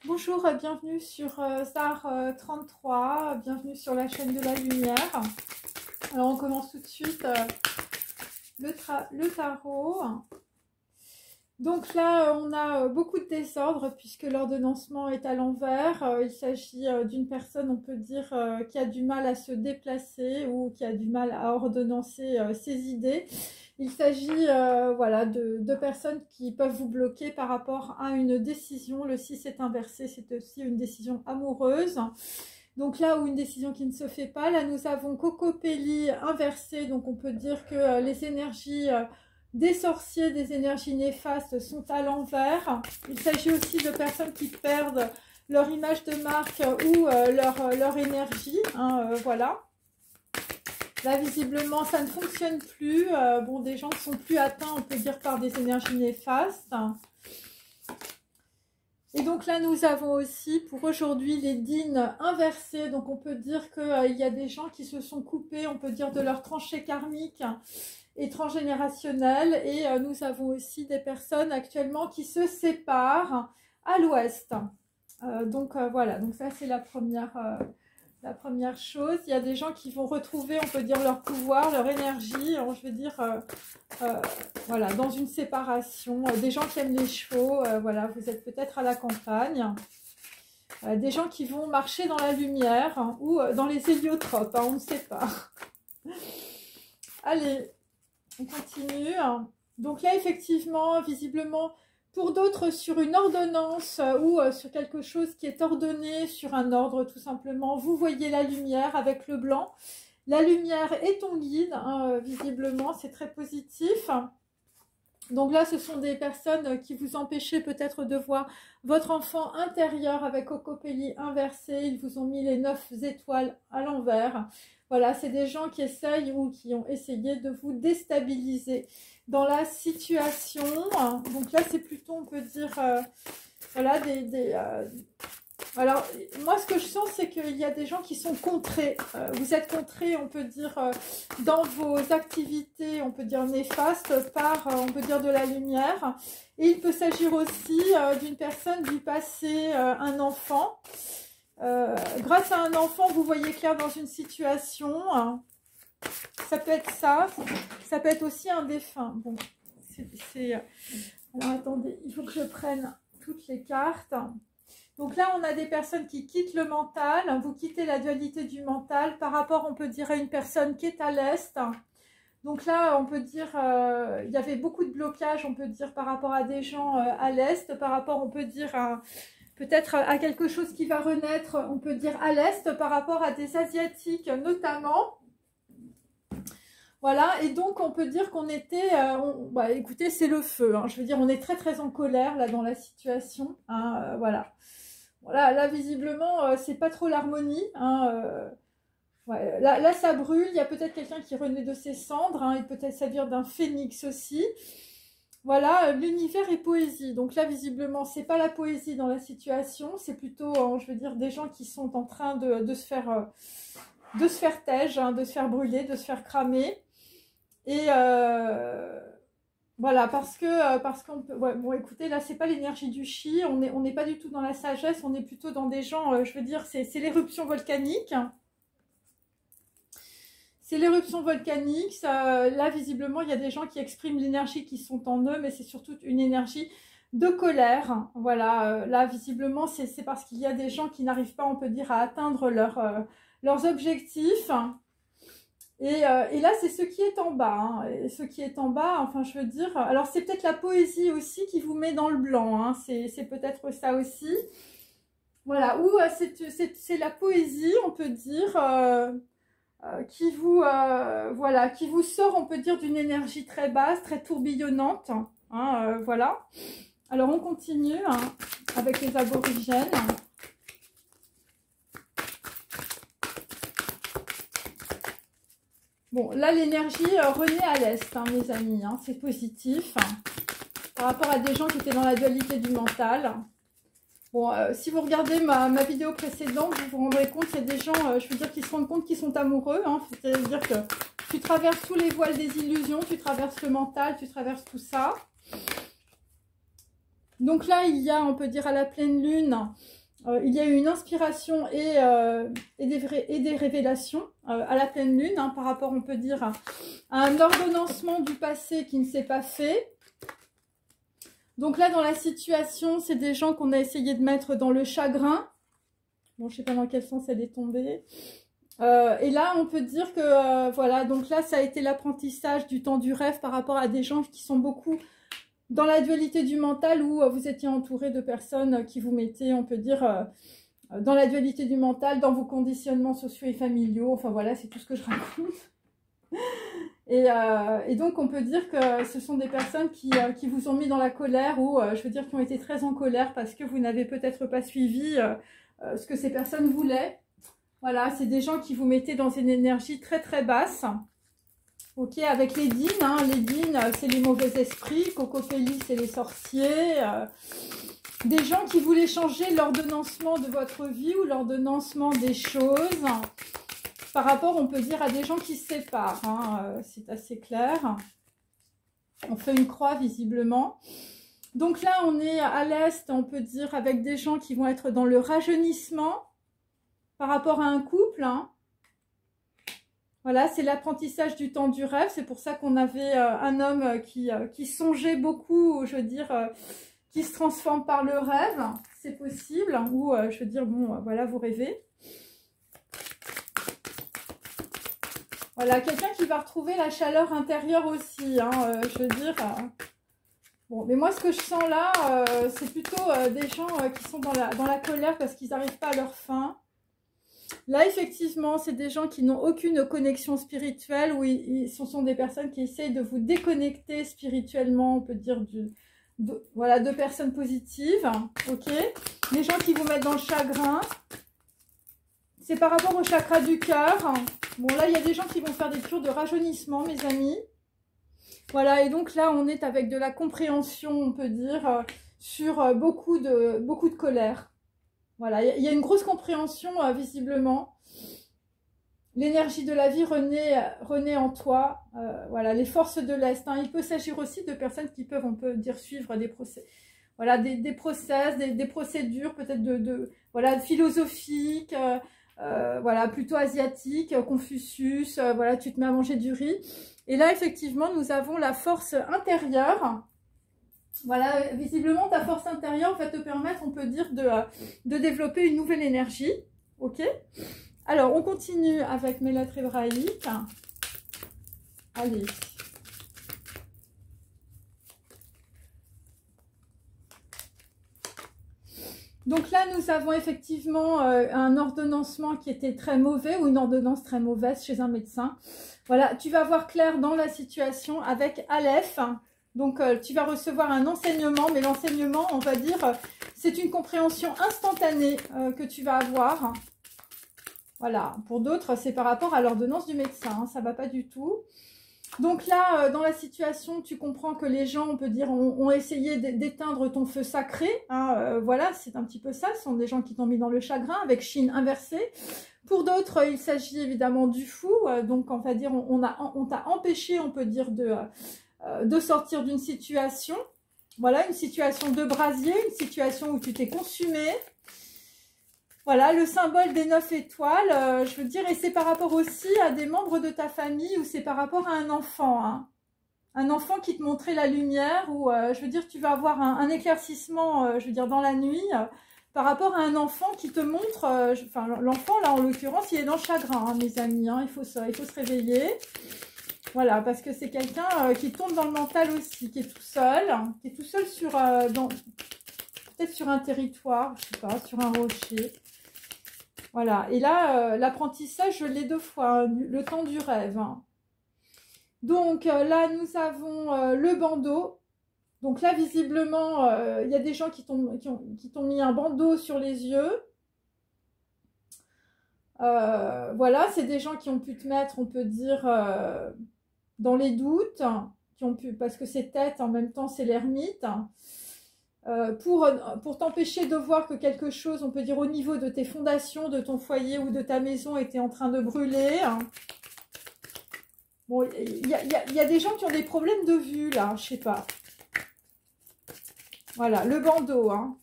Bonjour, bienvenue sur Zar 33, bienvenue sur la chaîne de la lumière. Alors on commence tout de suite le tarot. Donc là on a beaucoup de désordre puisque l'ordonnancement est à l'envers. Il s'agit d'une personne, on peut dire, qui a du mal à se déplacer ou qui a du mal à ordonnancer ses idées. Il s'agit voilà, de personnes qui peuvent vous bloquer par rapport à une décision. Le 6 est inversé, c'est aussi une décision amoureuse. Donc là où une décision qui ne se fait pas, là nous avons Cocopelli inversé. Donc on peut dire que les énergies des sorciers, des énergies néfastes sont à l'envers. Il s'agit aussi de personnes qui perdent leur image de marque ou leur énergie. Voilà. Là, visiblement, ça ne fonctionne plus. Bon, des gens ne sont plus atteints, on peut dire, par des énergies néfastes. Et donc là, nous avons aussi, pour aujourd'hui, les dînes inversés. Donc, on peut dire qu'il y a des gens qui se sont coupés, on peut dire, de leur tranchée karmique et transgénérationnelle. Et nous avons aussi des personnes actuellement qui se séparent à l'ouest. Voilà, donc ça, c'est la première chose. Il y a des gens qui vont retrouver, on peut dire, leur pouvoir, leur énergie, je veux dire, voilà, dans une séparation. Des gens qui aiment les chevaux, voilà, vous êtes peut-être à la campagne. Des gens qui vont marcher dans la lumière ou dans les héliotropes, on ne sait pas. Allez, on continue. Donc là, effectivement, visiblement, pour d'autres, sur une ordonnance ou sur quelque chose qui est ordonné, sur un ordre tout simplement, vous voyez la lumière avec le blanc. La lumière est ton guide, visiblement, c'est très positif. Donc là, ce sont des personnes qui vous empêchaient peut-être de voir votre enfant intérieur avec Cocopelli inversé. Ils vous ont mis les 9 étoiles à l'envers. Voilà, c'est des gens qui essayent ou qui ont essayé de vous déstabiliser dans la situation. Donc là, c'est plutôt, on peut dire, voilà, alors, moi, ce que je sens, c'est qu'il y a des gens qui sont contrés. Vous êtes contrés, on peut dire, dans vos activités, on peut dire néfastes, par, on peut dire, de la lumière. Et il peut s'agir aussi d'une personne du passé, un enfant. Grâce à un enfant, vous voyez clair dans une situation. Ça peut être ça. Ça peut être aussi un défunt. Bon, alors, attendez, il faut que je prenne toutes les cartes. Donc là, on a des personnes qui quittent le mental. Vous quittez la dualité du mental par rapport, on peut dire, à une personne qui est à l'est. Donc là, on peut dire, il y avait beaucoup de blocages, on peut dire, par rapport à des gens à l'est, par rapport, on peut dire, peut-être à quelque chose qui va renaître, on peut dire, à l'est, par rapport à des Asiatiques notamment. Voilà, et donc on peut dire qu'on était, bah, écoutez, c'est le feu, je veux dire, on est très très en colère là dans la situation, voilà. Voilà, là visiblement, c'est pas trop l'harmonie, ouais, là ça brûle, il y a peut-être quelqu'un qui renaît de ses cendres, il peut être servir d'un phénix aussi. Voilà, l'univers est poésie, donc là visiblement, c'est pas la poésie dans la situation, c'est plutôt, je veux dire, des gens qui sont en train de se faire tège, de se faire brûler, de se faire cramer. Et voilà, parce qu'on peut... Ouais, bon, écoutez, là, c'est pas l'énergie du chi, on n'est pas du tout dans la sagesse, on est plutôt dans des gens, je veux dire, c'est l'éruption volcanique. C'est l'éruption volcanique, là, visiblement, il y a des gens qui expriment l'énergie qui sont en eux, mais c'est surtout une énergie de colère. Voilà, là, visiblement, c'est parce qu'il y a des gens qui n'arrivent pas, on peut dire, à atteindre leurs objectifs. Et là, c'est ce qui est en bas. Et ce qui est en bas, enfin, je veux dire... Alors, c'est peut-être la poésie aussi qui vous met dans le blanc. C'est peut-être ça aussi. Voilà. Ou c'est la poésie, on peut dire, qui vous... voilà, qui vous sort, on peut dire, d'une énergie très basse, très tourbillonnante. Voilà. Alors, on continue avec les aborigènes. Bon, là, l'énergie renaît à l'est, mes amis, c'est positif. Par rapport à des gens qui étaient dans la dualité du mental. Bon, si vous regardez ma vidéo précédente, vous vous rendrez compte qu'il y a des gens, je veux dire, qui se rendent compte qu'ils sont amoureux. C'est-à-dire que tu traverses tous les voiles des illusions, tu traverses le mental, tu traverses tout ça. Donc là, il y a, on peut dire à la pleine lune, il y a eu une inspiration et des révélations à la pleine lune, hein, par rapport, on peut dire, à un ordonnancement du passé qui ne s'est pas fait. Donc là, dans la situation, c'est des gens qu'on a essayé de mettre dans le chagrin. Bon, je ne sais pas dans quel sens elle est tombée. Et là, on peut dire que, voilà, donc là, ça a été l'apprentissage du temps du rêve par rapport à des gens qui sont beaucoup dans la dualité du mental, où vous étiez entouré de personnes qui vous mettaient, on peut dire, dans la dualité du mental, dans vos conditionnements sociaux et familiaux. Enfin voilà, c'est tout ce que je raconte. Et donc, on peut dire que ce sont des personnes qui vous ont mis dans la colère, ou je veux dire, qui ont été très en colère parce que vous n'avez peut-être pas suivi ce que ces personnes voulaient. Voilà, c'est des gens qui vous mettaient dans une énergie très très basse. Ok, avec les dînes, hein, les dînes, c'est les mauvais esprits, Cocopelli, c'est les sorciers. Des gens qui voulaient changer l'ordonnancement de votre vie ou l'ordonnancement des choses. Par rapport, on peut dire, à des gens qui se séparent, hein, c'est assez clair. On fait une croix, visiblement. Donc là, on est à l'est, on peut dire, avec des gens qui vont être dans le rajeunissement par rapport à un couple. Hein. Voilà, c'est l'apprentissage du temps du rêve. C'est pour ça qu'on avait un homme qui songeait beaucoup, je veux dire, qui se transforme par le rêve. C'est possible, ou je veux dire, bon, voilà, vous rêvez. Voilà, quelqu'un qui va retrouver la chaleur intérieure aussi, hein, je veux dire. Bon, mais moi, ce que je sens là, c'est plutôt des gens qui sont dans la colère parce qu'ils n'arrivent pas à leur fin. Là, effectivement, c'est des gens qui n'ont aucune connexion spirituelle, ou ce sont des personnes qui essayent de vous déconnecter spirituellement, on peut dire, voilà, de personnes positives, ok. Les gens qui vous mettent dans le chagrin, c'est par rapport au chakra du cœur. Bon, là, il y a des gens qui vont faire des cures de rajeunissement, mes amis. Voilà, et donc là, on est avec de la compréhension, on peut dire, sur beaucoup de colère. Voilà, il y a une grosse compréhension, visiblement. L'énergie de la vie renaît en toi. Voilà, les forces de l'Est. Hein. Il peut s'agir aussi de personnes qui peuvent, on peut dire, suivre des procès. Voilà, des process, des procédures, peut-être voilà, philosophiques, voilà, plutôt asiatiques, Confucius, voilà, tu te mets à manger du riz. Et là, effectivement, nous avons la force intérieure. Voilà, visiblement, ta force intérieure va te permettre, on peut dire, de développer une nouvelle énergie. Ok? Alors, on continue avec mes lettres hébraïques. Allez. Donc là, nous avons effectivement un ordonnancement qui était très mauvais, ou une ordonnance très mauvaise chez un médecin. Voilà, tu vas voir clair dans la situation avec Aleph. Donc, tu vas recevoir un enseignement, mais l'enseignement, on va dire, c'est une compréhension instantanée que tu vas avoir. Voilà, pour d'autres, c'est par rapport à l'ordonnance du médecin, hein, ça ne va pas du tout. Donc là, dans la situation, tu comprends que les gens, on peut dire, ont essayé d'éteindre ton feu sacré. Hein, voilà, c'est un petit peu ça, ce sont des gens qui t'ont mis dans le chagrin, avec Chine inversée. Pour d'autres, il s'agit évidemment du fou, donc on va dire, on t'a empêché, on peut dire, de sortir d'une situation, voilà, une situation de brasier, une situation où tu t'es consumé. Voilà, le symbole des 9 étoiles, je veux dire, et c'est par rapport aussi à des membres de ta famille, ou c'est par rapport à un enfant, hein. Un enfant qui te montrait la lumière, ou je veux dire, tu vas avoir un éclaircissement, je veux dire, dans la nuit, par rapport à un enfant qui te montre, enfin, l'enfant, là, en l'occurrence, il est dans le chagrin, hein, mes amis, hein, il faut se réveiller. Voilà, parce que c'est quelqu'un qui tombe dans le mental aussi, qui est tout seul sur, peut-être sur un territoire, je sais pas, sur un rocher. Voilà, et là, l'apprentissage, je l'ai 2 fois, hein, le temps du rêve. Hein. Donc là, nous avons le bandeau. Donc là, visiblement, il y a des gens qui t'ont mis un bandeau sur les yeux. Voilà, c'est des gens qui ont pu te mettre, on peut dire, dans les doutes, parce que c'est tête, en même temps, c'est l'ermite. Pour t'empêcher de voir que quelque chose, on peut dire, au niveau de tes fondations, de ton foyer ou de ta maison était en train de brûler. Bon, il y a des gens qui ont des problèmes de vue, là, je sais pas. Voilà, le bandeau, hein.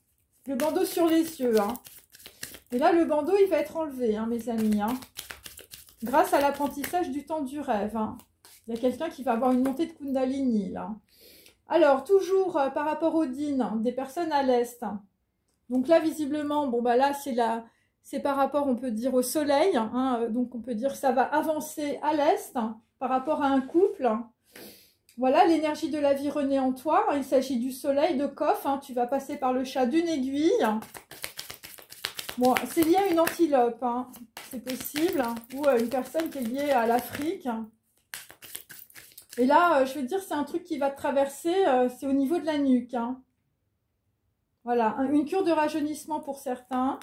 Le bandeau sur les yeux, hein. Et là, le bandeau, il va être enlevé, hein, mes amis, hein. Grâce à l'apprentissage du temps du rêve, hein. Il y a quelqu'un qui va avoir une montée de Kundalini, là. Alors, toujours par rapport au dîn, des personnes à l'est. Donc là, visiblement, bon, bah là, c'est par rapport, on peut dire, au soleil, hein. Donc, on peut dire que ça va avancer à l'est, hein, par rapport à un couple. Voilà, l'énergie de la vie renaît en toi. Il s'agit du soleil, de Koph, hein. Tu vas passer par le chat d'une aiguille. Bon, c'est lié à une antilope, hein. C'est possible, hein. Ou une personne qui est liée à l'Afrique. Et là, je veux dire, c'est un truc qui va te traverser, c'est au niveau de la nuque, hein. Voilà, une cure de rajeunissement pour certains.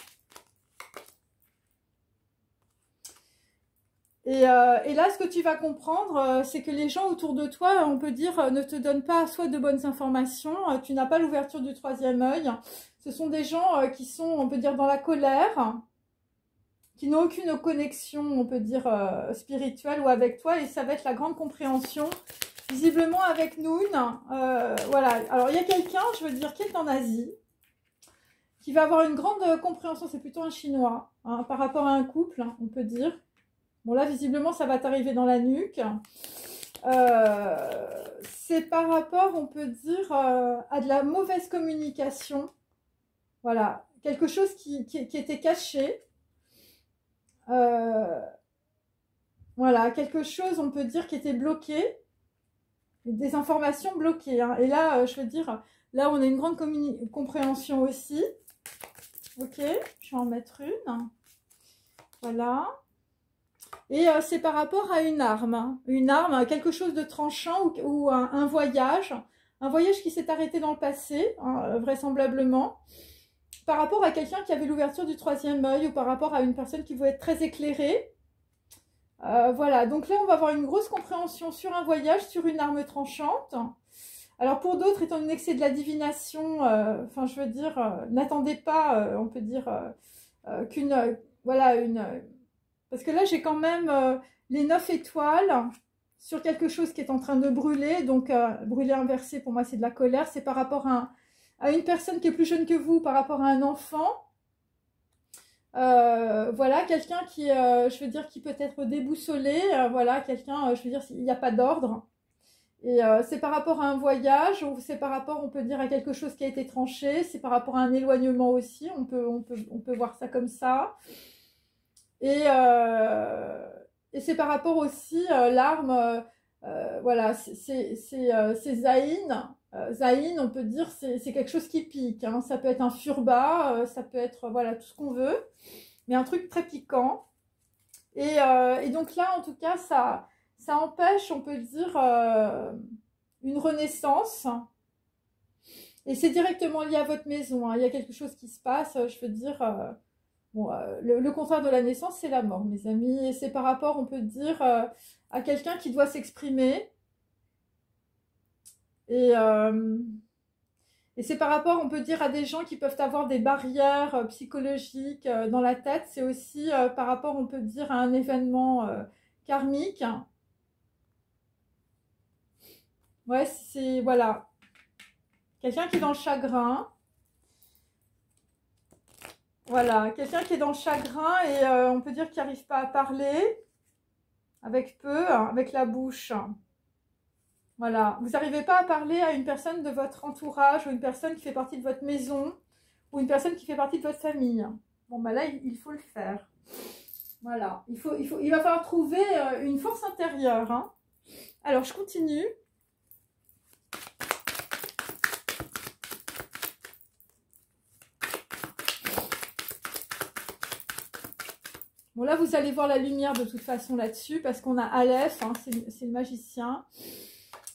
Et là, ce que tu vas comprendre, c'est que les gens autour de toi, on peut dire, ne te donnent pas soit de bonnes informations, tu n'as pas l'ouverture du troisième œil. Ce sont des gens qui sont, on peut dire, dans la colère, qui n'ont aucune connexion, on peut dire, spirituelle ou avec toi, et ça va être la grande compréhension. Visiblement avec Noun, voilà. Alors, il y a quelqu'un, je veux dire, qui est en Asie, qui va avoir une grande compréhension, c'est plutôt un Chinois, hein, par rapport à un couple, hein, on peut dire. Bon, là, visiblement, ça va t'arriver dans la nuque. C'est par rapport, on peut dire, à de la mauvaise communication. Voilà, quelque chose qui était caché. Voilà, quelque chose, on peut dire, qui était bloqué. Des informations bloquées, hein. Et là, je veux dire, là, on a une grande compréhension aussi. Ok, je vais en mettre une. Voilà. Et c'est par rapport à une arme, hein. Une arme, quelque chose de tranchant ou un voyage qui s'est arrêté dans le passé, hein, vraisemblablement, par rapport à quelqu'un qui avait l'ouverture du troisième œil ou par rapport à une personne qui voulait être très éclairée. Voilà, donc là on va avoir une grosse compréhension sur un voyage, sur une arme tranchante. Alors pour d'autres, étant donné que c'est de la divination, enfin je veux dire, n'attendez pas, on peut dire, voilà, parce que là j'ai quand même les 9 étoiles sur quelque chose qui est en train de brûler, donc brûler inversé pour moi c'est de la colère, c'est par rapport à une personne qui est plus jeune que vous, par rapport à un enfant. Voilà, quelqu'un qui, je veux dire, qui peut être déboussolé, voilà, quelqu'un, je veux dire, il n'y a pas d'ordre. Et c'est par rapport à un voyage, ou c'est par rapport, on peut dire, à quelque chose qui a été tranché, c'est par rapport à un éloignement aussi, on peut voir ça comme ça. Et c'est par rapport aussi, l'arme, voilà, c'est Zayn. Zayn, on peut dire, c'est quelque chose qui pique, hein. Ça peut être un furba, ça peut être, voilà, tout ce qu'on veut, mais un truc très piquant. Et donc là, en tout cas, ça empêche, on peut dire, une renaissance. Et c'est directement lié à votre maison, hein. Il y a quelque chose qui se passe, je veux dire, bon, le contraire de la naissance, c'est la mort, mes amis. Et c'est par rapport, on peut dire, à quelqu'un qui doit s'exprimer. Et c'est par rapport, on peut dire, à des gens qui peuvent avoir des barrières psychologiques dans la tête. C'est aussi par rapport, on peut dire, à un événement karmique. Ouais, c'est, voilà. Quelqu'un qui est dans le chagrin. Voilà, quelqu'un qui est dans le chagrin et on peut dire qu'il n'arrive pas à parler. Avec peu, avec la bouche. Voilà, vous n'arrivez pas à parler à une personne de votre entourage ou une personne qui fait partie de votre maison ou une personne qui fait partie de votre famille. Bon, bah là, il faut le faire. Voilà, il va falloir trouver une force intérieure, hein. Alors, je continue. Bon, là, vous allez voir la lumière de toute façon là-dessus parce qu'on a Aleph, hein, c'est le magicien.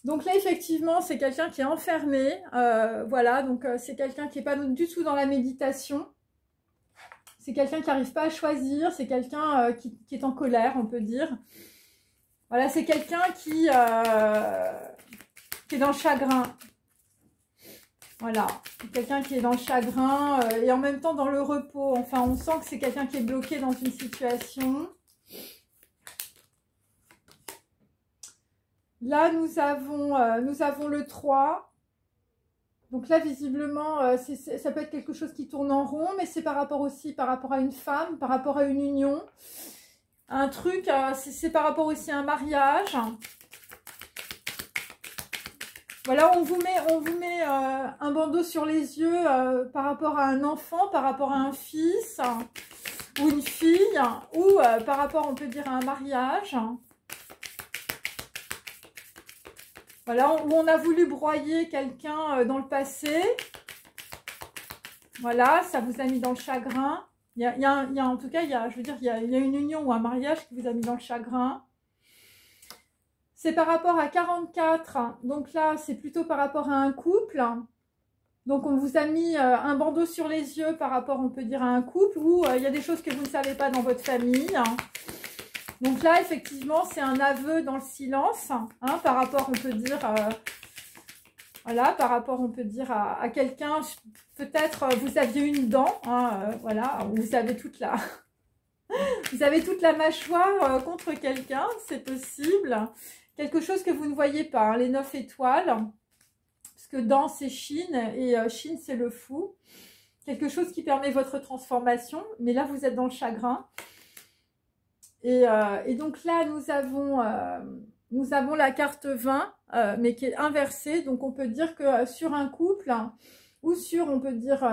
Donc là, effectivement, c'est quelqu'un qui est enfermé. Voilà, donc c'est quelqu'un qui n'est pas du tout dans la méditation. C'est quelqu'un qui n'arrive pas à choisir. C'est quelqu'un qui est en colère, on peut dire. Voilà, c'est quelqu'un qui est dans le chagrin. Voilà, quelqu'un qui est dans le chagrin et en même temps dans le repos. Enfin, on sent que c'est quelqu'un qui est bloqué dans une situation. Là, nous avons le 3. Donc là, visiblement, ça peut être quelque chose qui tourne en rond, mais c'est par rapport aussi, par rapport à une femme, par rapport à une union. Un truc, c'est par rapport aussi à un mariage. Voilà, on vous met un bandeau sur les yeux par rapport à un enfant, par rapport à un fils ou une fille, ou par rapport, on peut dire, à un mariage. Voilà, où on a voulu broyer quelqu'un dans le passé. Voilà, ça vous a mis dans le chagrin. En tout cas, je veux dire, il y a une union ou un mariage qui vous a mis dans le chagrin. C'est par rapport à 44. Donc là, c'est plutôt par rapport à un couple. Donc, on vous a mis un bandeau sur les yeux par rapport, on peut dire, à un couple où il y a des choses que vous ne savez pas dans votre famille. Donc là, effectivement, c'est un aveu dans le silence, hein, par rapport, on peut dire, voilà, par rapport, on peut dire à quelqu'un, peut-être vous aviez une dent, hein, voilà, vous avez toute la, vous avez toute la mâchoire contre quelqu'un, c'est possible. Quelque chose que vous ne voyez pas, hein, les 9 étoiles, parce que dent c'est Chine et Chine c'est le fou. Quelque chose qui permet votre transformation, mais là vous êtes dans le chagrin. Et donc là, nous avons la carte 20, mais qui est inversée. Donc, on peut dire que sur un couple, ou sur, on peut dire,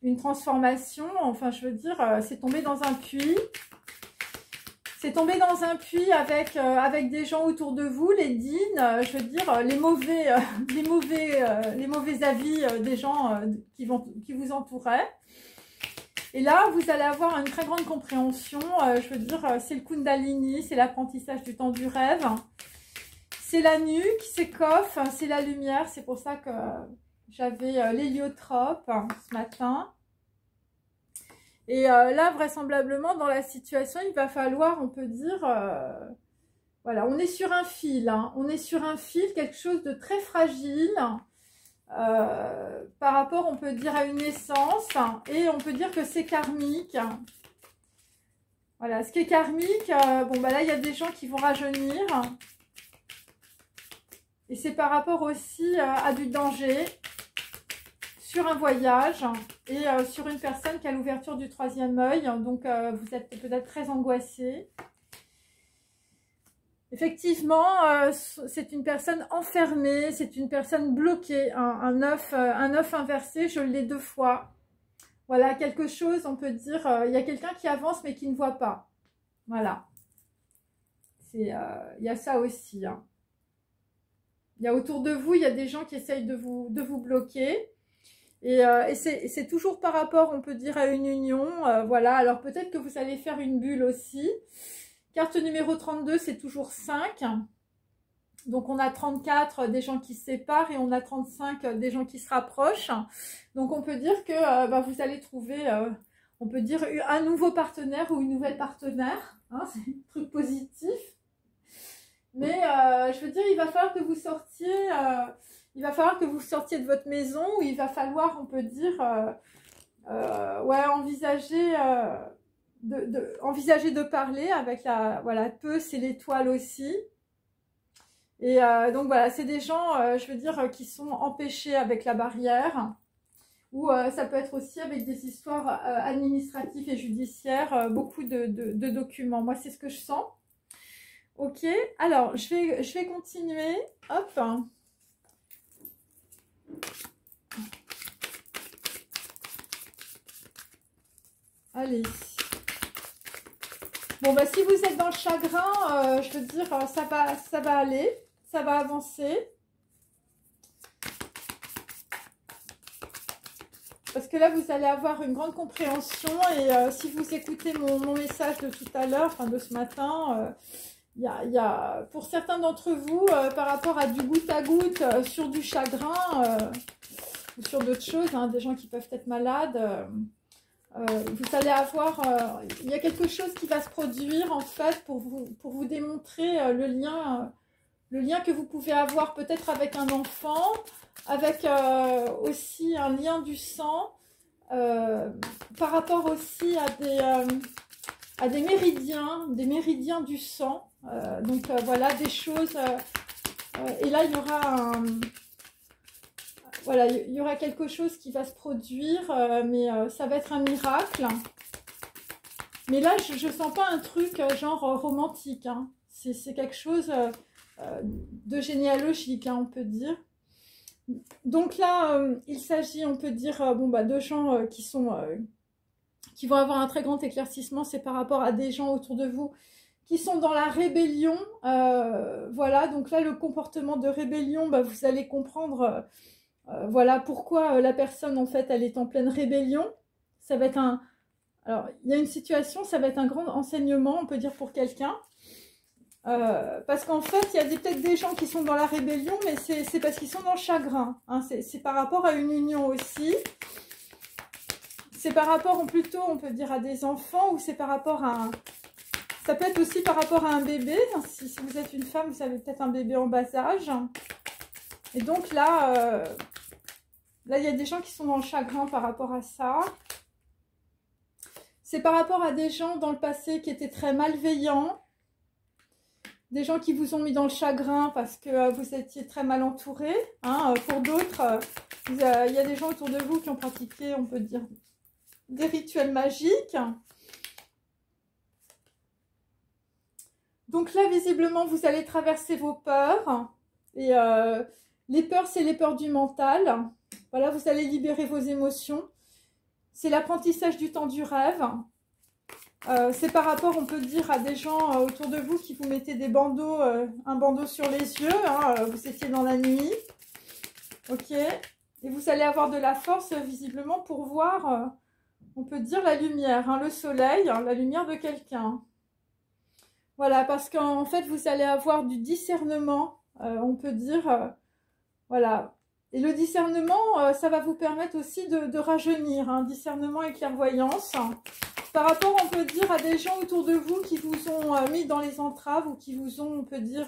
une transformation, enfin, je veux dire, c'est tombé dans un puits. C'est tombé dans un puits avec des gens autour de vous, les dînes, je veux dire, les mauvais avis des gens qui vous entouraient. Et là, vous allez avoir une très grande compréhension, je veux dire, c'est le Kundalini, c'est l'apprentissage du temps du rêve, c'est la nuque, c'est Kof, c'est la lumière, c'est pour ça que j'avais l'héliotrope ce matin. Et là, vraisemblablement, dans la situation, il va falloir, on peut dire, voilà, on est sur un fil, hein, on est sur un fil, quelque chose de très fragile, par rapport, on peut dire, à une naissance, et on peut dire que c'est karmique. Voilà, ce qui est karmique, bon, bah là, il y a des gens qui vont rajeunir. Et c'est par rapport aussi à du danger, sur un voyage, et sur une personne qui a l'ouverture du 3e œil. Donc, vous êtes peut-être très angoissé. Effectivement, c'est une personne enfermée, c'est une personne bloquée, un œuf inversé, je l'ai 2 fois. Voilà, quelque chose, on peut dire, il y a quelqu'un qui avance mais qui ne voit pas. Voilà. Il y a ça aussi. Hein. Il y a autour de vous, il y a des gens qui essayent de vous bloquer. Et c'est toujours par rapport, on peut dire, à une union. Voilà, alors peut-être que vous allez faire une bulle aussi. Carte numéro 32, c'est toujours 5. Donc, on a 34 des gens qui se séparent et on a 35 des gens qui se rapprochent. Donc, on peut dire que vous allez trouver, on peut dire, un nouveau partenaire ou une nouvelle partenaire. Hein, c'est un truc positif. Mais, je veux dire, il va falloir que vous sortiez... il va falloir que vous sortiez de votre maison où il va falloir, on peut dire, ouais, envisager... envisager de parler avec la, voilà, peu, c'est l'étoile aussi. Et donc voilà, c'est des gens, je veux dire, qui sont empêchés avec la barrière. Ou ça peut être aussi avec des histoires administratives et judiciaires, beaucoup de documents. Moi, c'est ce que je sens. Ok, alors, je vais continuer. Hop. Allez. Bon, bah, si vous êtes dans le chagrin, je veux dire, ça va aller, ça va avancer. Parce que là, vous allez avoir une grande compréhension. Et si vous écoutez mon message de tout à l'heure, enfin de ce matin, il y a, pour certains d'entre vous, par rapport à du goutte à goutte, sur du chagrin, ou sur d'autres choses, hein, des gens qui peuvent être malades... vous allez avoir, il y a quelque chose qui va se produire en fait pour vous démontrer le lien que vous pouvez avoir peut-être avec un enfant, avec aussi un lien du sang, par rapport aussi à des méridiens du sang. Donc voilà, des choses, et là il y aura voilà, il y aura quelque chose qui va se produire, mais ça va être un miracle. Mais là, je ne sens pas un truc genre romantique, hein. C'est quelque chose de généalogique, hein, on peut dire. Donc là, il s'agit, on peut dire, bon, bah, de gens qui vont avoir un très grand éclaircissement. C'est par rapport à des gens autour de vous qui sont dans la rébellion. Voilà, donc là, le comportement de rébellion, bah, vous allez comprendre voilà pourquoi la personne, en fait, elle est en pleine rébellion. Ça va être un... Alors, il y a une situation, ça va être un grand enseignement, on peut dire, pour quelqu'un. Parce qu'en fait, il y a peut-être des gens qui sont dans la rébellion, mais c'est parce qu'ils sont dans le chagrin. Hein. C'est par rapport à une union aussi. C'est par rapport, plutôt, on peut dire, à des enfants, ou c'est par rapport à... Ça peut être aussi par rapport à un bébé. Si vous êtes une femme, vous avez peut-être un bébé en bas âge. Et donc là, là, il y a des gens qui sont dans le chagrin par rapport à ça. C'est par rapport à des gens dans le passé qui étaient très malveillants. Des gens qui vous ont mis dans le chagrin parce que vous étiez très mal entouré. Hein. Pour d'autres, il y a des gens autour de vous qui ont pratiqué, on peut dire, des rituels magiques. Donc là, visiblement, vous allez traverser vos peurs. Et les peurs, c'est les peurs du mental. Voilà, vous allez libérer vos émotions. C'est l'apprentissage du temps du rêve. C'est par rapport, on peut dire, à des gens autour de vous qui vous mettaient des bandeaux, un bandeau sur les yeux. Hein, vous étiez dans la nuit. Ok. Et vous allez avoir de la force, visiblement, pour voir, on peut dire, la lumière, hein, le soleil, hein, la lumière de quelqu'un. Voilà, parce qu'en fait, vous allez avoir du discernement, on peut dire, voilà. Et le discernement, ça va vous permettre aussi de rajeunir, hein, discernement et clairvoyance. Par rapport, on peut dire, à des gens autour de vous qui vous ont mis dans les entraves ou qui vous ont, on peut dire,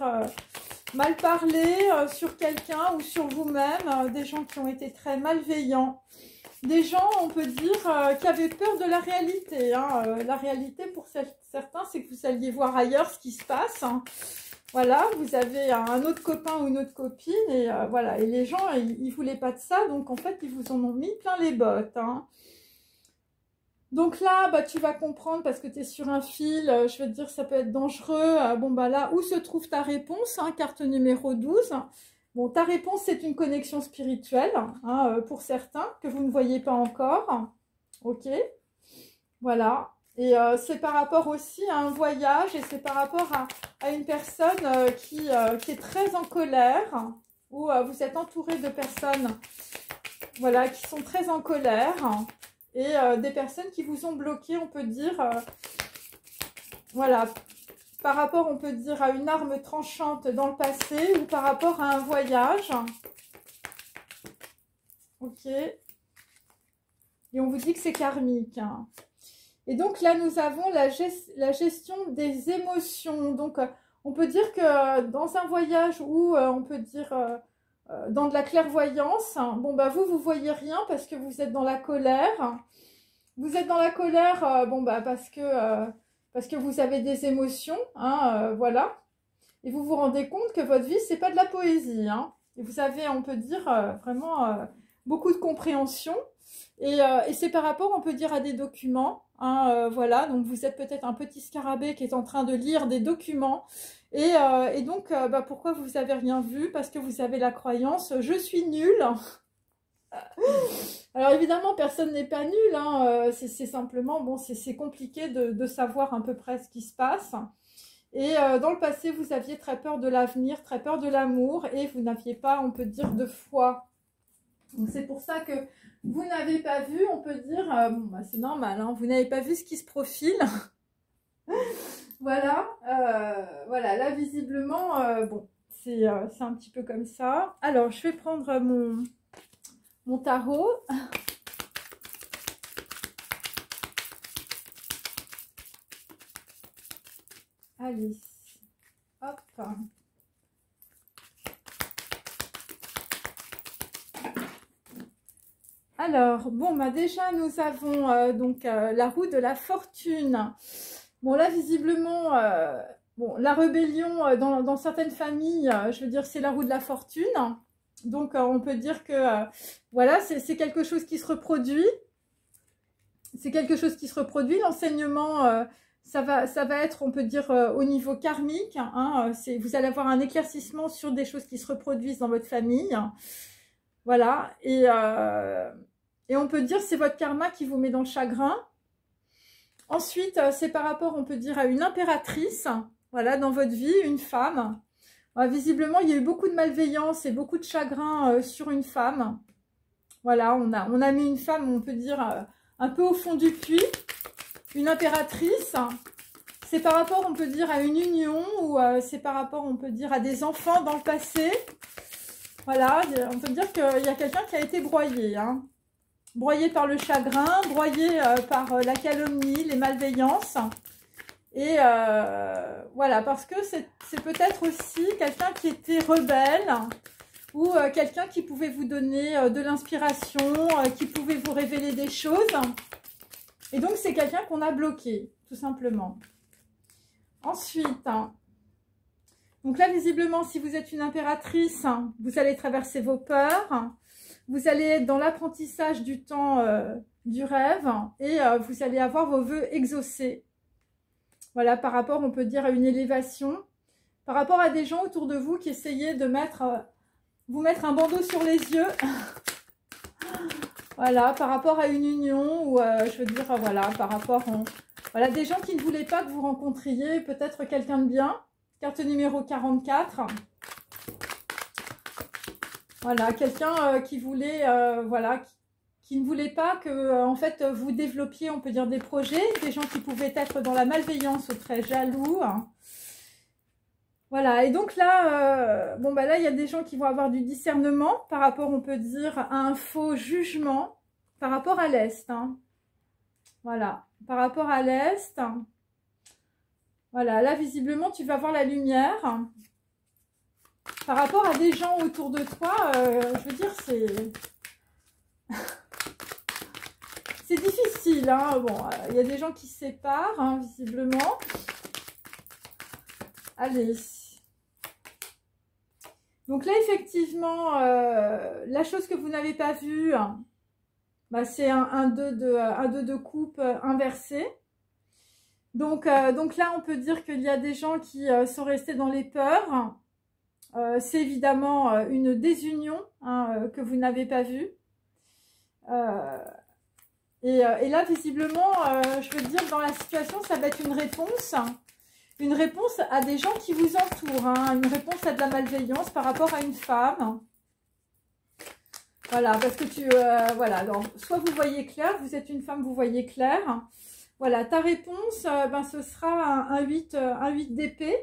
mal parlé sur quelqu'un ou sur vous-même. Des gens qui ont été très malveillants. Des gens, on peut dire, qui avaient peur de la réalité. Hein. La réalité, pour certains, c'est que vous alliez voir ailleurs ce qui se passe. Hein. Voilà, vous avez un autre copain ou une autre copine. Et voilà, et les gens, ils ne voulaient pas de ça. Donc, en fait, ils vous en ont mis plein les bottes. Hein. Donc là, bah, tu vas comprendre parce que tu es sur un fil, je vais te dire ça peut être dangereux. Bon, bah là, où se trouve ta réponse, hein, carte numéro 12. Bon, ta réponse, c'est une connexion spirituelle, hein, pour certains, que vous ne voyez pas encore. Ok, voilà. Et c'est par rapport aussi à un voyage et c'est par rapport à une personne qui est très en colère, ou vous êtes entouré de personnes, voilà, qui sont très en colère. Et des personnes qui vous ont bloqué, on peut dire, voilà, par rapport, on peut dire, à une arme tranchante dans le passé ou par rapport à un voyage. Ok. Et on vous dit que c'est karmique. Hein. Et donc là, nous avons la gestion des émotions. Donc, on peut dire que dans un voyage où, on peut dire... dans de la clairvoyance, bon bah vous voyez rien parce que vous êtes dans la colère. Vous êtes dans la colère, bon bah parce que vous avez des émotions, hein, voilà. Et vous vous rendez compte que votre vie c'est pas de la poésie, hein. Et vous avez, on peut dire vraiment beaucoup de compréhension. Et c'est par rapport, on peut dire, à des documents, hein, voilà. Donc vous êtes peut-être un petit scarabée qui est en train de lire des documents. Et donc, bah, pourquoi vous n'avez rien vu? Parce que vous avez la croyance « je suis nulle ». Alors évidemment, personne n'est pas nul, hein, c'est simplement, bon, c'est compliqué de savoir à peu près ce qui se passe. Et dans le passé, vous aviez très peur de l'avenir, très peur de l'amour, et vous n'aviez pas, on peut dire, de foi. Donc c'est pour ça que vous n'avez pas vu, on peut dire, bon, bah, c'est normal, hein, vous n'avez pas vu ce qui se profile. Voilà, voilà, là visiblement, bon, c'est un petit peu comme ça. Alors, je vais prendre mon tarot. Alice, hop. Alors, bon, bah déjà, nous avons donc la roue de la fortune. Bon, là, visiblement, bon, la rébellion dans certaines familles, je veux dire, c'est la roue de la fortune. Donc, on peut dire que, voilà, c'est quelque chose qui se reproduit. C'est quelque chose qui se reproduit. L'enseignement, ça va être, on peut dire, au niveau karmique. Hein, vous allez avoir un éclaircissement sur des choses qui se reproduisent dans votre famille. Voilà. Et on peut dire c'est votre karma qui vous met dans le chagrin. Ensuite, c'est par rapport, on peut dire, à une impératrice. Voilà, dans votre vie, une femme. Visiblement, il y a eu beaucoup de malveillance et beaucoup de chagrin sur une femme. Voilà, on a mis une femme, on peut dire, un peu au fond du puits. Une impératrice. C'est par rapport, on peut dire, à une union ou c'est par rapport, on peut dire, à des enfants dans le passé. Voilà, on peut dire qu'il y a quelqu'un qui a été broyé. Hein. Broyé par le chagrin, broyé par la calomnie, les malveillances. Et voilà, parce que c'est peut-être aussi quelqu'un qui était rebelle ou quelqu'un qui pouvait vous donner de l'inspiration, qui pouvait vous révéler des choses. Et donc, c'est quelqu'un qu'on a bloqué, tout simplement. Ensuite, donc là, visiblement, si vous êtes une impératrice, vous allez traverser vos peurs. Vous allez être dans l'apprentissage du temps du rêve et vous allez avoir vos vœux exaucés. Voilà, par rapport, on peut dire, à une élévation. Par rapport à des gens autour de vous qui essayaient de vous mettre un bandeau sur les yeux. Voilà, par rapport à une union ou, je veux dire, voilà, par rapport à... Voilà, des gens qui ne voulaient pas que vous rencontriez peut-être quelqu'un de bien. Carte numéro 44. Voilà, quelqu'un qui voulait, voilà, qui ne voulait pas que, en fait, vous développiez, on peut dire, des projets. Des gens qui pouvaient être dans la malveillance ou très jaloux. Voilà, et donc là, bon, bah là, il y a des gens qui vont avoir du discernement par rapport, on peut dire, à un faux jugement par rapport à l'Est. Hein. Voilà, par rapport à l'Est. Voilà, là, visiblement, tu vas voir la lumière. Par rapport à des gens autour de toi, je veux dire, c'est difficile. Hein. Bon, il y a des gens qui se séparent, hein, visiblement. Allez. Donc là, effectivement, la chose que vous n'avez pas vue, bah, c'est un 2 de coupe inversé. Donc là, on peut dire qu'il y a des gens qui sont restés dans les peurs. C'est évidemment une désunion hein, que vous n'avez pas vue. Et là, visiblement, je veux dire, dans la situation, ça va être une réponse à des gens qui vous entourent, hein, une réponse à de la malveillance par rapport à une femme. Voilà, parce que voilà, alors, soit vous voyez clair, vous êtes une femme, vous voyez clair. Voilà, ta réponse, ben, ce sera un 8 d'épée.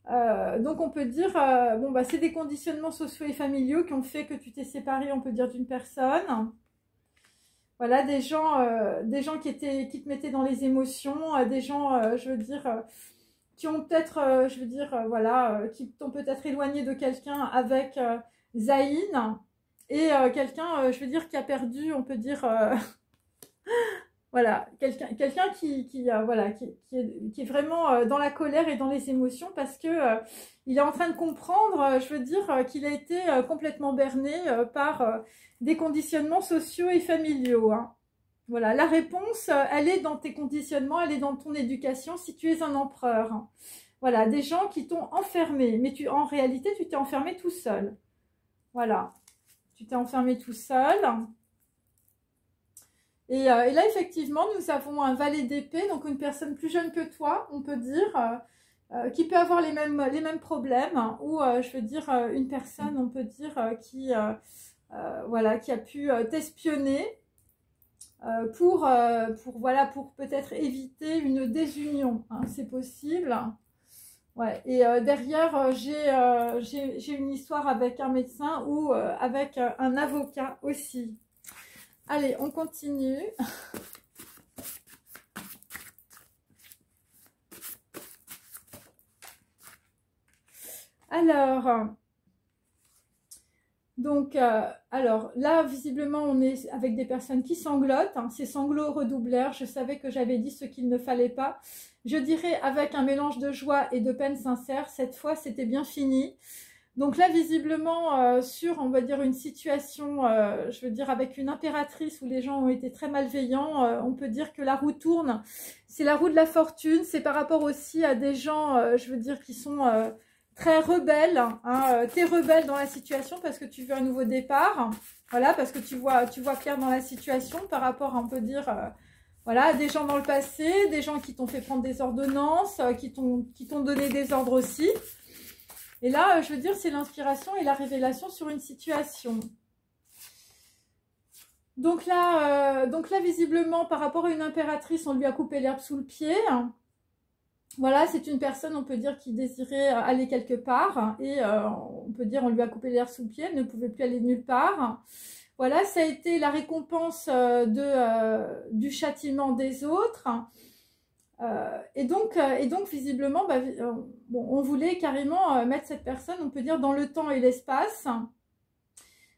Donc on peut dire, bon bah c'est des conditionnements sociaux et familiaux qui ont fait que tu t'es séparé, on peut dire, d'une personne. Voilà, des gens qui te mettaient dans les émotions, des gens, je veux dire, qui ont peut-être, je veux dire, voilà, qui t'ont peut-être éloigné de quelqu'un avec Zayn, et quelqu'un, je veux dire, qui a perdu, on peut dire, voilà, quelqu'un voilà, qui est vraiment dans la colère et dans les émotions parce que il est en train de comprendre, je veux dire, qu'il a été complètement berné par des conditionnements sociaux et familiaux. Hein. Voilà, la réponse, elle est dans tes conditionnements, elle est dans ton éducation si tu es un empereur. Hein. Voilà, des gens qui t'ont enfermé, mais en réalité, tu t'es enfermé tout seul. Voilà, tu t'es enfermé tout seul. Et là, effectivement, nous avons un valet d'épée, donc une personne plus jeune que toi, on peut dire, qui peut avoir les mêmes problèmes, hein, ou je veux dire, une personne, on peut dire, voilà, qui a pu t'espionner pour peut-être éviter une désunion, hein, c'est possible. Ouais. Et derrière, j'ai une histoire avec un médecin ou avec un avocat aussi. Allez, on continue. Alors, donc, alors là, visiblement, on est avec des personnes qui sanglotent. Hein, ces sanglots redoublèrent. Je savais que j'avais dit ce qu'il ne fallait pas. Je dirais avec un mélange de joie et de peine sincère. Cette fois, c'était bien fini. Donc là, visiblement, sur, on va dire, une situation, je veux dire, avec une impératrice où les gens ont été très malveillants, on peut dire que la roue tourne. C'est la roue de la fortune. C'est par rapport aussi à des gens, je veux dire, qui sont très rebelles. Hein, t'es rebelle dans la situation parce que tu veux un nouveau départ. Voilà, parce que tu vois clair dans la situation par rapport, on peut dire... voilà, des gens dans le passé, des gens qui t'ont fait prendre des ordonnances, qui t'ont donné des ordres aussi. Et là, je veux dire, c'est l'inspiration et la révélation sur une situation. Donc là, visiblement, par rapport à une impératrice, on lui a coupé l'herbe sous le pied. Voilà, c'est une personne, on peut dire, qui désirait aller quelque part. Et on peut dire, on lui a coupé l'herbe sous le pied, elle ne pouvait plus aller nulle part. Voilà, ça a été la récompense du châtiment des autres. Et donc, visiblement, bah, bon, on voulait carrément mettre cette personne, on peut dire, dans le temps et l'espace.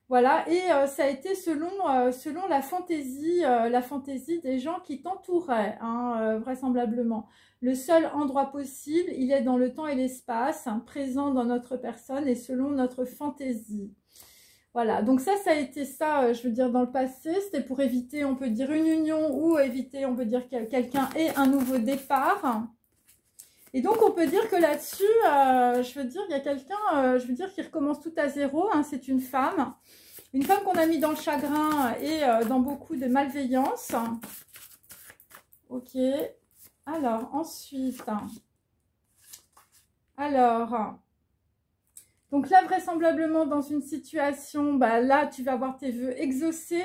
Voilà, et ça a été selon la fantaisie des gens qui t'entouraient, hein, vraisemblablement. Le seul endroit possible, il est dans le temps et l'espace, hein, présent dans notre personne et selon notre fantaisie. Voilà, donc ça a été ça, je veux dire, dans le passé. C'était pour éviter, on peut dire, une union ou éviter, on peut dire, que quelqu'un ait un nouveau départ. Et donc, on peut dire que là-dessus, je veux dire, il y a quelqu'un, je veux dire, qui recommence tout à zéro. Hein, c'est une femme qu'on a mis dans le chagrin et dans beaucoup de malveillance. Ok. Alors, ensuite. Alors... Donc là, vraisemblablement, dans une situation, bah là, tu vas avoir tes vœux exaucés.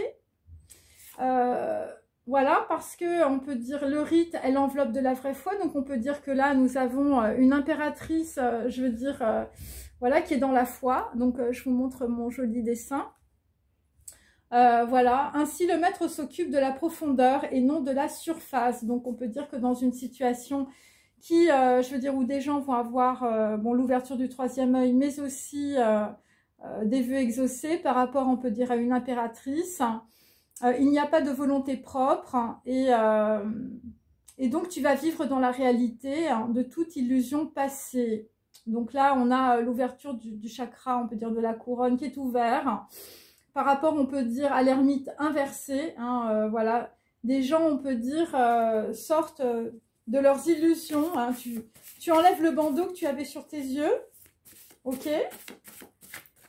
Voilà, parce que on peut dire le rite est l'enveloppe de la vraie foi. Donc on peut dire que là, nous avons une impératrice, je veux dire, voilà, qui est dans la foi. Donc je vous montre mon joli dessin. Voilà, ainsi le maître s'occupe de la profondeur et non de la surface. Donc on peut dire que dans une situation... qui, je veux dire, où des gens vont avoir bon, l'ouverture du troisième œil, mais aussi des vœux exaucés par rapport, on peut dire, à une impératrice. Il n'y a pas de volonté propre et donc tu vas vivre dans la réalité hein, de toute illusion passée. Donc là, on a l'ouverture du chakra, on peut dire, de la couronne qui est ouvert. Par rapport, on peut dire, à l'ermite inversé. Hein, voilà, des gens, on peut dire, sortent... de leurs illusions, hein. Tu enlèves le bandeau que tu avais sur tes yeux, ok?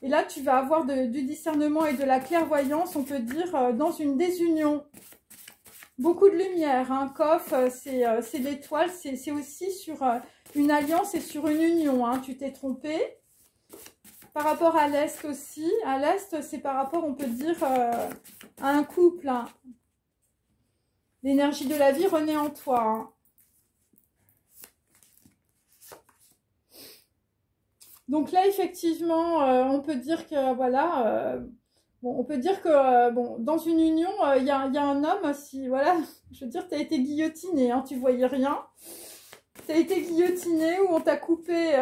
Et là, tu vas avoir du discernement et de la clairvoyance, on peut dire, dans une désunion. Beaucoup de lumière, hein. Kof, c'est l'étoile, c'est aussi sur une alliance et sur une union, hein. Tu t'es trompé. Par rapport à l'Est aussi, à l'Est, c'est par rapport, on peut dire, à un couple, hein. L'énergie de la vie renaît en toi, hein. Donc là, effectivement, on peut dire que, voilà, bon, on peut dire que, bon, dans une union, il y a un homme, si, voilà, je veux dire, tu as été guillotiné, hein, tu voyais rien. Tu as été guillotiné ou on t'a coupé,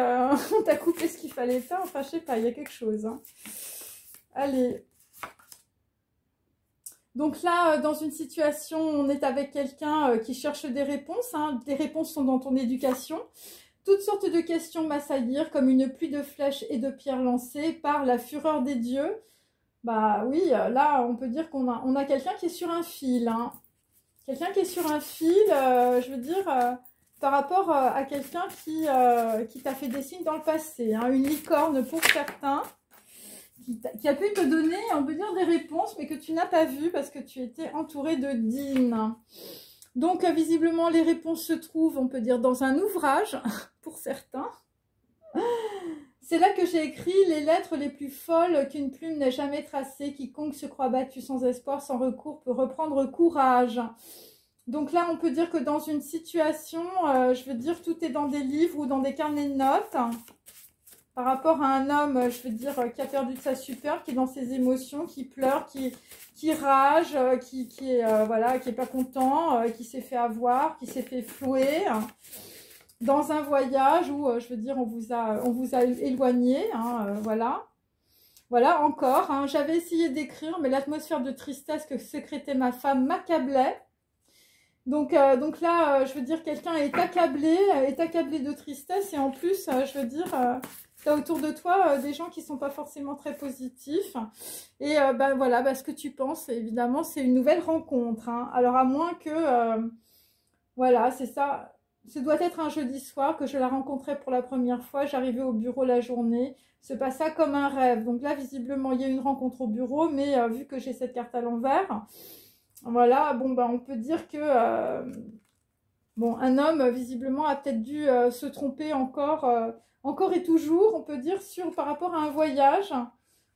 on t'a coupé ce qu'il fallait pas, enfin, je sais pas, il y a quelque chose, hein. Allez. Donc là, dans une situation, on est avec quelqu'un qui cherche des réponses, hein. Des réponses sont dans ton éducation. Toutes sortes de questions m'assaillir comme une pluie de flèches et de pierres lancées par la fureur des dieux. Bah oui, là, on peut dire qu'on a quelqu'un qui est sur un fil. Hein. Quelqu'un qui est sur un fil, je veux dire, par rapport à quelqu'un qui t'a fait des signes dans le passé. Hein. Une licorne pour certains, qui a pu te donner, on peut dire, des réponses, mais que tu n'as pas vues parce que tu étais entouré de dînes. Donc, visiblement, les réponses se trouvent, on peut dire, dans un ouvrage, pour certains. C'est là que j'ai écrit les lettres les plus folles qu'une plume n'ait jamais tracées. Quiconque se croit battu sans espoir, sans recours, peut reprendre courage. Donc là, on peut dire que dans une situation, je veux dire, tout est dans des livres ou dans des carnets de notes. Par rapport à un homme, je veux dire, qui a perdu de sa superbe, qui est dans ses émotions, qui pleure, qui rage, qui est voilà, qui est pas content, qui s'est fait avoir, qui s'est fait flouer dans un voyage où je veux dire on vous a éloigné, hein, voilà. Voilà encore, hein, j'avais essayé d'écrire, mais l'atmosphère de tristesse que sécrétait ma femme m'accablait. Donc là, je veux dire, quelqu'un est accablé de tristesse et en plus, je veux dire, tu as autour de toi des gens qui sont pas forcément très positifs. Et bah, voilà, bah, ce que tu penses, évidemment, c'est une nouvelle rencontre. Hein. Alors, à moins que, voilà, c'est ça. Ce doit être un jeudi soir que je la rencontrais pour la première fois. J'arrivais au bureau la journée. Se passa comme un rêve. Donc là, visiblement, il y a eu une rencontre au bureau, mais vu que j'ai cette carte à l'envers, voilà, bon, bah, on peut dire que bon, un homme, visiblement, a peut-être dû se tromper encore et toujours, on peut dire, par rapport à un voyage,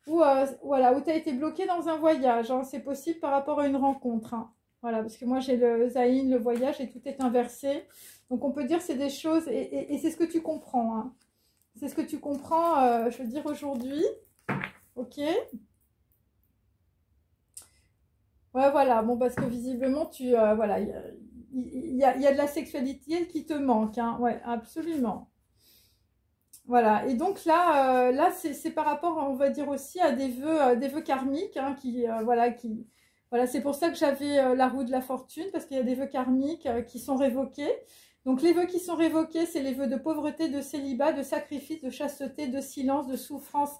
où, voilà, où tu as été bloqué dans un voyage. Hein, c'est possible par rapport à une rencontre. Hein. Voilà, parce que moi, j'ai le Zayn, le voyage, et tout est inversé. Donc, on peut dire que c'est des choses, et c'est ce que tu comprends. Hein. C'est ce que tu comprends, je veux dire, aujourd'hui. Ok. Ouais, voilà. Bon, parce que visiblement, voilà, il y a de la sexualité qui te manque. Hein. Ouais, absolument. Voilà. Et donc là c'est par rapport, on va dire aussi, à des vœux karmiques, hein, voilà, c'est pour ça que j'avais la roue de la fortune, parce qu'il y a des vœux karmiques qui sont révoqués. Donc les vœux qui sont révoqués, c'est les vœux de pauvreté, de célibat, de sacrifice, de chasteté, de silence, de souffrance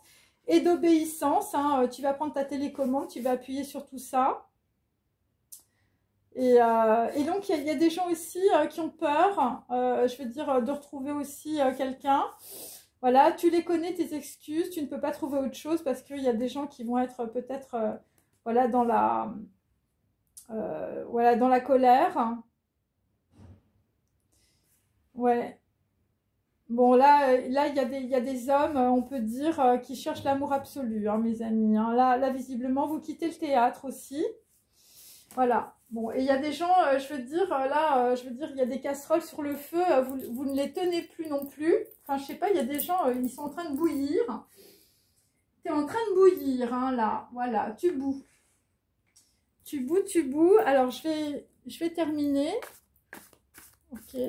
et d'obéissance. Hein. Tu vas prendre ta télécommande, tu vas appuyer sur tout ça. Et donc, il y a des gens aussi qui ont peur, je veux dire, de retrouver aussi quelqu'un. Voilà, tu les connais, tes excuses, tu ne peux pas trouver autre chose parce qu'il y a des gens qui vont être peut-être voilà, voilà, dans la colère. Ouais. Bon, il y a des hommes, on peut dire, qui cherchent l'amour absolu, hein, mes amis. Hein. Là, visiblement, vous quittez le théâtre aussi. Voilà. Bon, et il y a des gens, je veux dire, là, je veux dire, il y a des casseroles sur le feu, vous ne les tenez plus non plus. Enfin, je sais pas, il y a des gens, ils sont en train de bouillir. Tu es en train de bouillir, hein, là. Voilà, tu boues. Tu boues, tu boues. Alors, je vais terminer. Ok.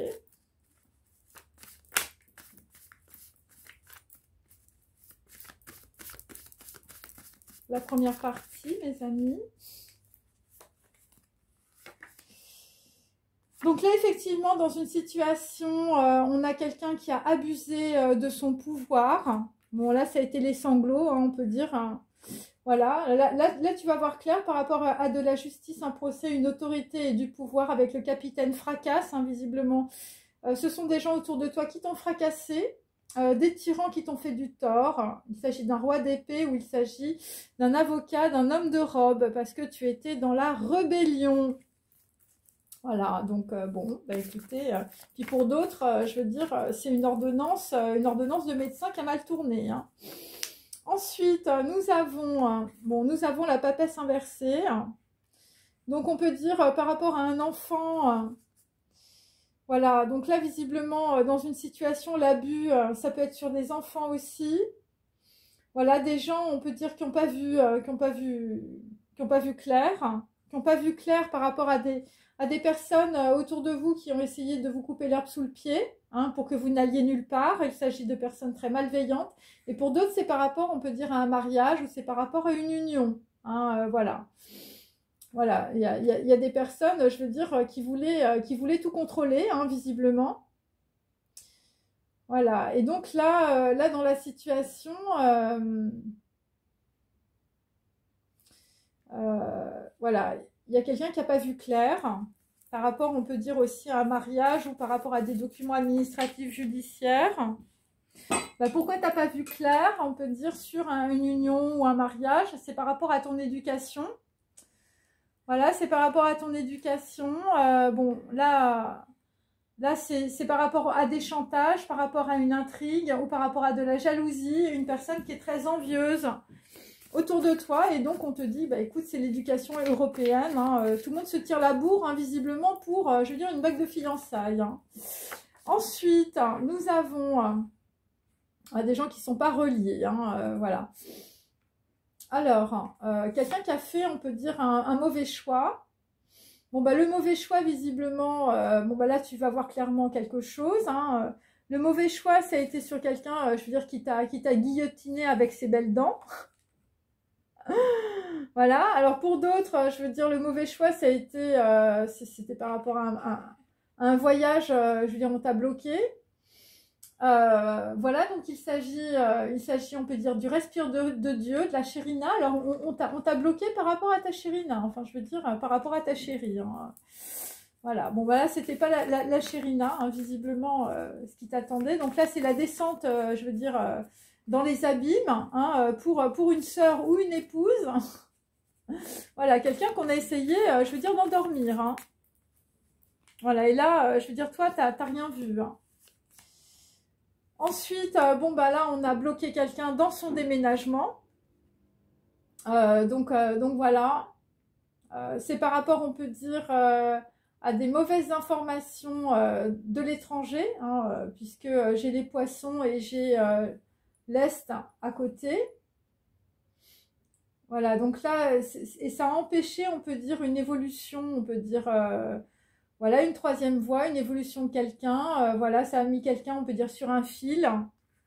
La première partie, mes amis. Donc là, effectivement, dans une situation, on a quelqu'un qui a abusé de son pouvoir. Bon, là, ça a été les sanglots, hein, on peut dire. Hein. Voilà, là, tu vas voir clair par rapport à de la justice, un procès, une autorité et du pouvoir avec le capitaine Fracasse, hein, visiblement. Ce sont des gens autour de toi qui t'ont fracassé, des tyrans qui t'ont fait du tort. Il s'agit d'un roi d'épée ou il s'agit d'un avocat, d'un homme de robe, parce que tu étais dans la rébellion. Voilà, donc bon, bah écoutez, puis pour d'autres, je veux dire, c'est une ordonnance de médecin qui a mal tourné. Hein. Ensuite, nous avons la papesse inversée. Donc on peut dire par rapport à un enfant, voilà, donc là visiblement dans une situation, l'abus, ça peut être sur des enfants aussi. Voilà, des gens, on peut dire, qui n'ont pas vu, clair, qui n'ont pas vu clair par rapport à des personnes autour de vous qui ont essayé de vous couper l'herbe sous le pied, hein, pour que vous n'alliez nulle part. Il s'agit de personnes très malveillantes. Et pour d'autres, c'est par rapport, on peut dire, à un mariage ou c'est par rapport à une union. Hein, voilà. Voilà, il y a des personnes, je veux dire, qui voulaient tout contrôler, hein, visiblement. Voilà, et donc là dans la situation, voilà, il y a quelqu'un qui n'a pas vu clair, par rapport, on peut dire aussi à un mariage ou par rapport à des documents administratifs judiciaires. Bah, pourquoi tu n'as pas vu clair, on peut dire, sur une union ou un mariage? C'est par rapport à ton éducation. Voilà, c'est par rapport à ton éducation. Bon, là c'est par rapport à des chantages, par rapport à une intrigue ou par rapport à de la jalousie, une personne qui est très envieuse autour de toi. Et donc, on te dit, bah écoute, c'est l'éducation européenne. Hein, tout le monde se tire la bourre, hein, visiblement, pour, je veux dire, une bague de fiançailles. Hein. Ensuite, nous avons des gens qui ne sont pas reliés. Hein, voilà. Alors, quelqu'un qui a fait, on peut dire, un mauvais choix. Bon, bah, le mauvais choix, visiblement, bon, bah, là, tu vas voir clairement quelque chose. Hein. Le mauvais choix, ça a été sur quelqu'un, je veux dire, qui t'a guillotiné avec ses belles dents. Voilà. Alors, pour d'autres, je veux dire, le mauvais choix, ça a été, c'était par rapport à un voyage, je veux dire, on t'a bloqué. Voilà, donc il s'agit, on peut dire, du respire de Dieu, de la chérina. Alors, on t'a bloqué par rapport à ta chérina, enfin, je veux dire, par rapport à ta chérie. Hein. Voilà, bon, voilà, c'était pas la chérina, hein, visiblement, ce qui t'attendait. Donc là, c'est la descente, je veux dire, dans les abîmes, hein, pour une sœur ou une épouse. Voilà, quelqu'un qu'on a essayé, je veux dire, d'endormir. Hein. Voilà, et là, je veux dire, toi, t'as rien vu. Hein. Ensuite, bon, bah là, on a bloqué quelqu'un dans son déménagement. Donc voilà. C'est par rapport, on peut dire, à des mauvaises informations de l'étranger, hein, puisque j'ai les poissons et j'ai l'Est à côté. Voilà, donc là, et ça a empêché, on peut dire, une évolution, on peut dire... voilà, une troisième voie, une évolution de quelqu'un. Voilà, ça a mis quelqu'un, on peut dire, sur un fil.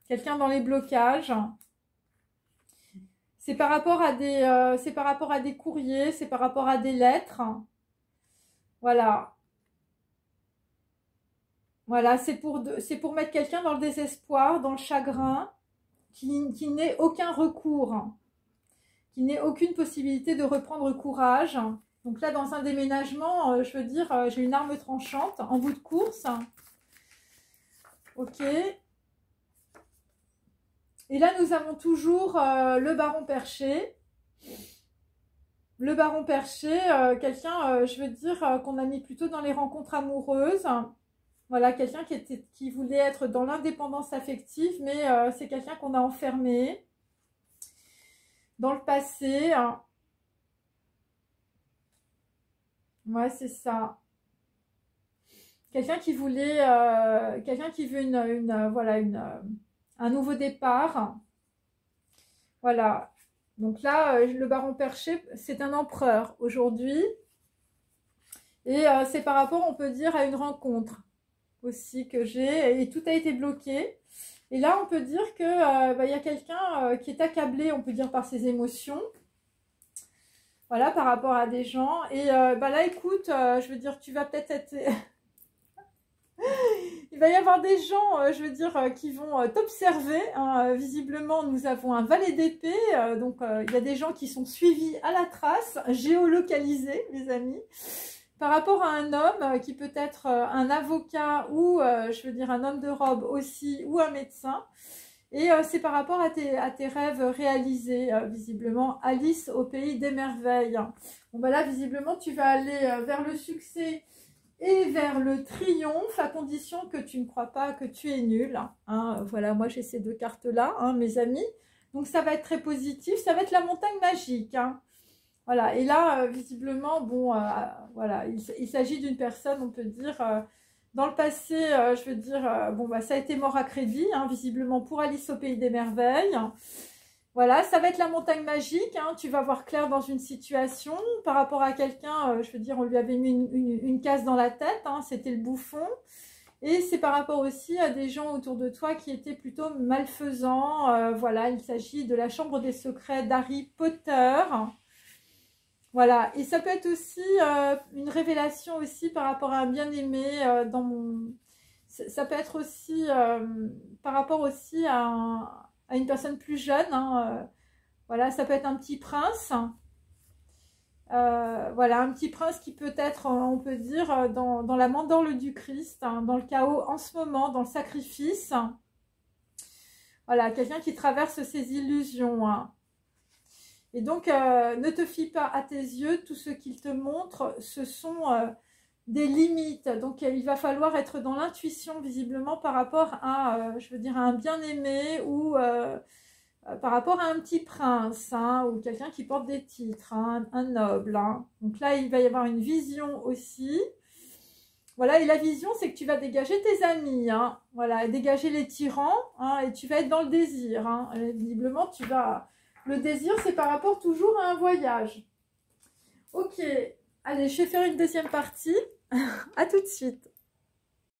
Quelqu'un dans les blocages. C'est par rapport à des courriers, c'est par rapport à des lettres. Voilà. Voilà, c'est pour mettre quelqu'un dans le désespoir, dans le chagrin, qui n'ait aucun recours, qui n'ait aucune possibilité de reprendre courage. Donc là, dans un déménagement, je veux dire, j'ai une arme tranchante en bout de course. Ok. Et là, nous avons toujours le baron perché. Le baron perché, quelqu'un, je veux dire, qu'on a mis plutôt dans les rencontres amoureuses. Voilà, quelqu'un qui voulait être dans l'indépendance affective, mais c'est quelqu'un qu'on a enfermé dans le passé. Ouais, c'est ça. Quelqu'un qui voulait, quelqu'un qui veut voilà, un nouveau départ. Voilà. Donc là, le baron perché, c'est un empereur aujourd'hui. Et c'est par rapport, on peut dire, à une rencontre aussi que j'ai. Et tout a été bloqué. Et là, on peut dire que y a quelqu'un qui est accablé, on peut dire, par ses émotions. Voilà, par rapport à des gens. Et là, écoute, je veux dire, tu vas peut-être être... Il va y avoir des gens, je veux dire, qui vont t'observer. Hein. Visiblement, nous avons un valet d'épée. Donc, il y a des gens qui sont suivis à la trace, géolocalisés, mes amis. Par rapport à un homme qui peut être un avocat ou, je veux dire, un homme de robe aussi, ou un médecin. Et c'est par rapport à tes rêves réalisés, visiblement. Alice au pays des merveilles. Bon, bah là, visiblement, tu vas aller vers le succès et vers le triomphe, à condition que tu ne crois pas que tu es nul. Hein. Voilà, moi j'ai ces deux cartes-là, hein, mes amis. Donc ça va être très positif, ça va être la montagne magique. Hein. Voilà, et là, visiblement, bon, voilà, il s'agit d'une personne, on peut dire, dans le passé, je veux dire, bon, bah ça a été mort à crédit, hein, visiblement pour Alice au pays des merveilles. Voilà, ça va être la montagne magique, hein, tu vas voir clair dans une situation. Par rapport à quelqu'un, je veux dire, on lui avait mis une case dans la tête, hein, c'était le bouffon. Et c'est par rapport aussi à des gens autour de toi qui étaient plutôt malfaisants. Voilà, il s'agit de la chambre des secrets d'Harry Potter. Voilà, et ça peut être aussi une révélation aussi par rapport à un bien-aimé dans mon... Ça peut être aussi par rapport aussi à une personne plus jeune. Hein, voilà, ça peut être un petit prince. Voilà, un petit prince qui peut être, on peut dire, dans la mandorle du Christ, hein, dans le chaos en ce moment, dans le sacrifice. Voilà, quelqu'un qui traverse ses illusions. Hein. Et donc, ne te fie pas à tes yeux, tout ce qu'il te montre, ce sont des limites. Donc, il va falloir être dans l'intuition, visiblement, par rapport à, je veux dire, à un bien-aimé ou par rapport à un petit prince, hein, ou quelqu'un qui porte des titres, hein, un noble. Hein. Donc là, il va y avoir une vision aussi. Voilà, et la vision, c'est que tu vas dégager tes amis, hein, voilà, dégager les tyrans, hein, et tu vas être dans le désir. Hein. Visiblement, tu vas... Le désir, c'est par rapport toujours à un voyage. Ok, allez, je vais faire une deuxième partie. À tout de suite.